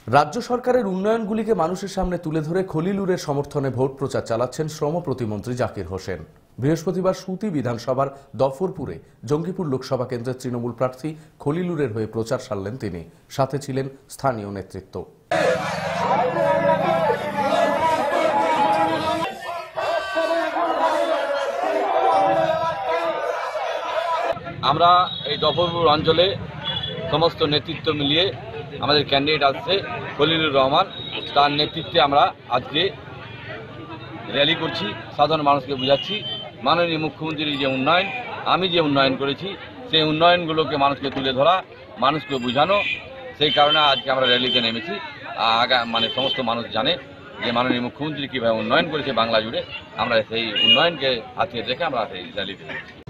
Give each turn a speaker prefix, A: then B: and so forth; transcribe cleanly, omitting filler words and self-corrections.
A: রাজ্য সরকারের উন্নয়নগুলিকে মানুষের সামনে তুলে ধরে খলিলুরের সমর্থনে ভোট প্রচার চালাচ্ছেন শ্রম প্রতিমন্ত্রী জাকির হোসেন। বৃহস্পতিবার সুতি বিধানসভার দফরপুরে জঙ্গিপুর লোকসভা কেন্দ্রের তৃণমূল প্রার্থী খলিলুরের হয়ে প্রচার সারলেন তিনি। সাথে ছিলেন স্থানীয় নেতৃত্ব।
B: আমরা এই দফরপুর অঞ্চলে সমস্ত নেতৃত্ব মিলিয়ে আমাদের ক্যান্ডিডেট আসছে খলিলুর রহমান, তার নেতৃত্বে আমরা আজকে র্যালি করছি, সাধারণ মানুষকে বোঝাচ্ছি মাননীয় মুখ্যমন্ত্রীর যে উন্নয়ন, আমি যে উন্নয়ন করেছি সেই উন্নয়নগুলোকে মানুষকে তুলে ধরা, মানুষকে বোঝানো। সেই কারণে আজকে আমরা র্যালিতে নেমেছি। সমস্ত মানুষ জানে যে মাননীয় মুখ্যমন্ত্রী কীভাবে উন্নয়ন করেছে বাংলা জুড়ে। আমরা সেই উন্নয়নকে হাতিয়ে রেখে আমরা সেই র্যালিতে নেমেছি।